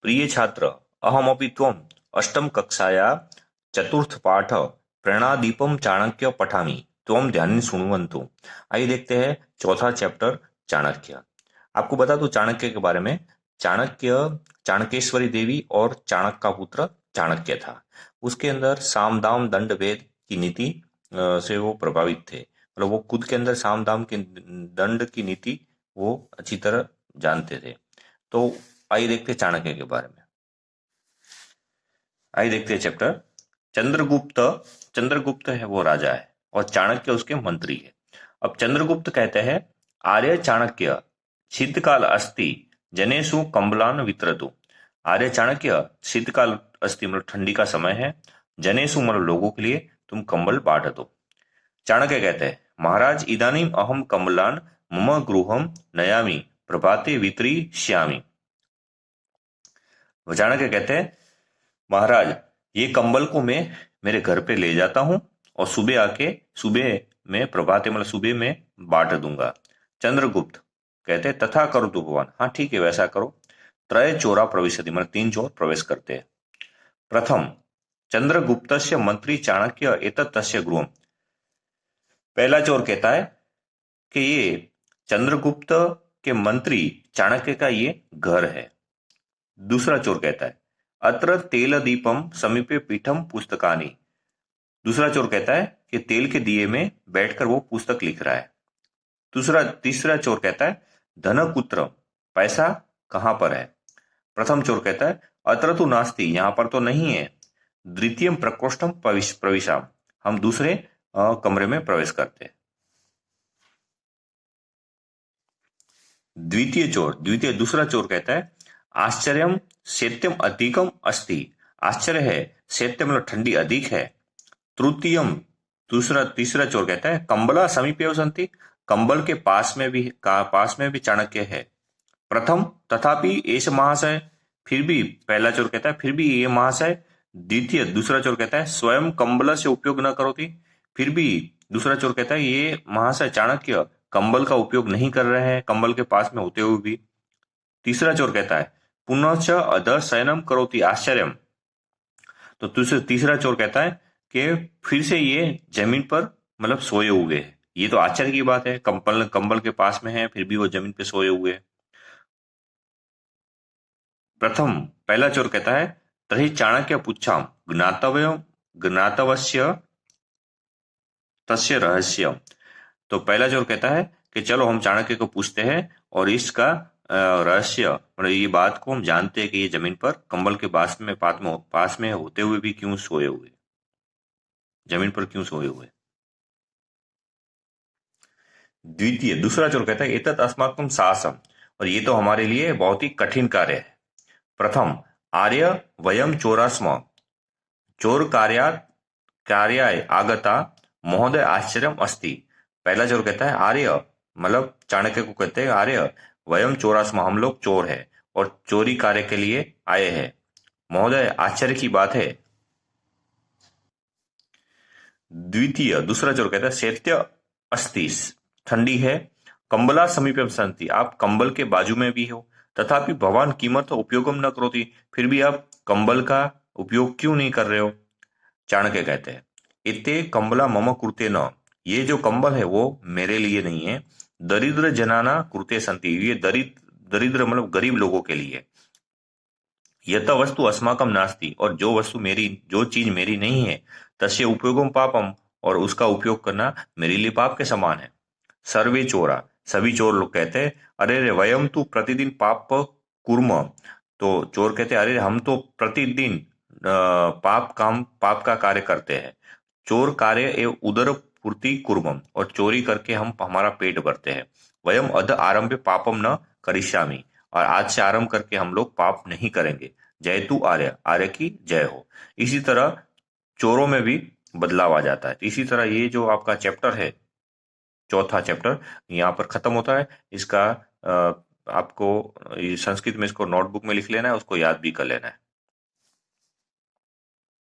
प्रिय छात्र, अहमपि त्वम् अष्टम कक्षाया चतुर्थ पाठ प्रेरणादीपम चाणक्य पठामि, त्वं ध्यान शृण्वन्तु। आइए देखते हैं चौथा चैप्टर चाणक्य। आपको बता दूं चाणक्य के बारे में। चाणक्य चाणकेश्वरी देवी और चाणक्य का पुत्र चाणक्य था। उसके अंदर साम दाम दंड भेद की नीति से वो प्रभावित थे। मतलब वो खुद के अंदर साम दाम की दंड की नीति वो अच्छी तरह जानते थे। तो आइए देखते हैं चाणक्य के बारे में। आइए देखते हैं चैप्टर। चंद्रगुप्त चंद्रगुप्त है वो राजा है और चाणक्य उसके मंत्री है। अब चंद्रगुप्त कहते हैं, आर्य चाणक्य शीतकाल अस्ति जनेषु कंबलान वितरतु। आर्य चाणक्य शीतकाल अस्ति मतलब ठंडी का समय है, जनेषु मतलब लोगों के लिए तुम कंबल बांट दो। चाणक्य कहते हैं, महाराज इदानीम अहम कंबलान मम गृहम नयामि प्रभाते वितरिष्यामि। चाणक्य कहते हैं, महाराज ये कंबल को मैं मेरे घर पे ले जाता हूं और सुबह में प्रभाते मतलब सुबह में बांट दूंगा। चंद्रगुप्त कहते हैं, तथा करो तो भगवान, हाँ ठीक है वैसा करो। त्रय चोरा प्रविशति मतलब 3 चोर प्रवेश करते हैं। प्रथम चंद्रगुप्तस्य मंत्री चाणक्य एतत् तस्य गृहम। पहला चोर कहता है कि ये चंद्रगुप्त के मंत्री चाणक्य का ये घर है। दूसरा चोर कहता है, अत्र तेल दीपम समीपे पीठम पुस्तकानि। दूसरा चोर कहता है कि तेल के दिए में बैठकर वो पुस्तक लिख रहा है। तीसरा चोर कहता है, धन कुत्र, पैसा कहां पर है। प्रथम चोर कहता है, अत्र तो नास्ति, यहां पर तो नहीं है। द्वितीयम प्रकोष्ठम प्रविशाम, हम दूसरे कमरे में प्रवेश करते हैं। दूसरा चोर कहता है, आश्चर्यम शैत्यम अधिकम अस्ति। आश्चर्य है, शैत्य मतलब ठंडी अधिक है। तृतीयम तीसरा चोर कहता है, कंबला समीपे सन्ति, कंबल के पास में भी चाणक्य है। प्रथम तथापि एष महाशय, फिर भी पहला चोर कहता है फिर भी ये महाशय। दूसरा चोर कहता है, स्वयं कंबल से उपयोग न करोति, फिर भी दूसरा चोर कहता है ये महाशय चाणक्य कंबल का उपयोग नहीं कर रहे हैं, कंबल के पास में होते हुए भी। तीसरा चोर कहता है, पुनश्च अध शयनम करोति आश्चर्यम। तो तीसरा चोर कहता है कि फिर से ये जमीन पर मतलब सोए हुए हैं, ये तो आश्चर्य की बात है, कंबल के पास में है फिर भी वो जमीन पे सोए हुए हैं। पहला चोर कहता है, तर्हि चाणक्य पुच्छाम ज्ञातवस्य तस्य रहस्य। तो पहला चोर कहता है कि चलो हम चाणक्य को पूछते हैं और इसका रहस्य मतलब ये बात को हम जानते हैं कि ये जमीन पर कंबल के पास में होते हुए भी क्यों सोए हुए, जमीन पर क्यों सोए हुए। दूसरा चोर कहता है, एतत् अस्माकं साहसम, और ये तो हमारे लिए बहुत ही कठिन कार्य है। प्रथम आर्य वयम चोरास्म, चोर कार्याय आगता महोदय आश्चर्यम अस्ति। पहला चोर कहता है, आर्य मतलब चाणक्य को कहते हैं, आर्य वयम चोरास्म, हम लोग चोर है और चोरी कार्य के लिए आए हैं, महोदय आश्चर्य की बात है। दूसरा चोर कहता है, शैत्य अस्ति, ठंडी है, कंबला समीपम सन्ति, आप कंबल के बाजू में भी हो, तथापि भवान किमर्थ उपयोगम न करोति, फिर भी आप कंबल का उपयोग क्यों नहीं कर रहे हो। चाणक्य कहते हैं, इते कंबला मम कृते न, ये जो कंबल है वो मेरे लिए नहीं है, दरिद्र जनाना कृते सन्ति, ये दरिद्र मतलब गरीब लोगों के लिए। यत वस्तु अस्माकम नास्ति, और जो चीज मेरी नहीं है, तस्य उपयोगम पापम, और उसका उपयोग करना मेरे लिए पाप के समान है। सर्वे चोरा, सभी चोर लोग कहते हैं, अरे रे वयम तू प्रतिदिन पाप कुर्म। तो चोर कहते हैं, अरे हम तो प्रतिदिन पाप का कार्य करते हैं। चोर कार्य एवं उदर पूर्ति कुर्मम, और चोरी करके हम हमारा पेट भरते हैं। वयम अध आरंभ पापम न करिष्यामि, और आज से आरंभ करके हम लोग पाप नहीं करेंगे। जय तू आर्य, आर्य की जय हो। इसी तरह चोरों में भी बदलाव आ जाता है। इसी तरह ये जो आपका चैप्टर है, चौथा चैप्टर, यहाँ पर खत्म होता है। इसका आपको संस्कृत में इसको नोटबुक में लिख लेना है, उसको याद भी कर लेना है।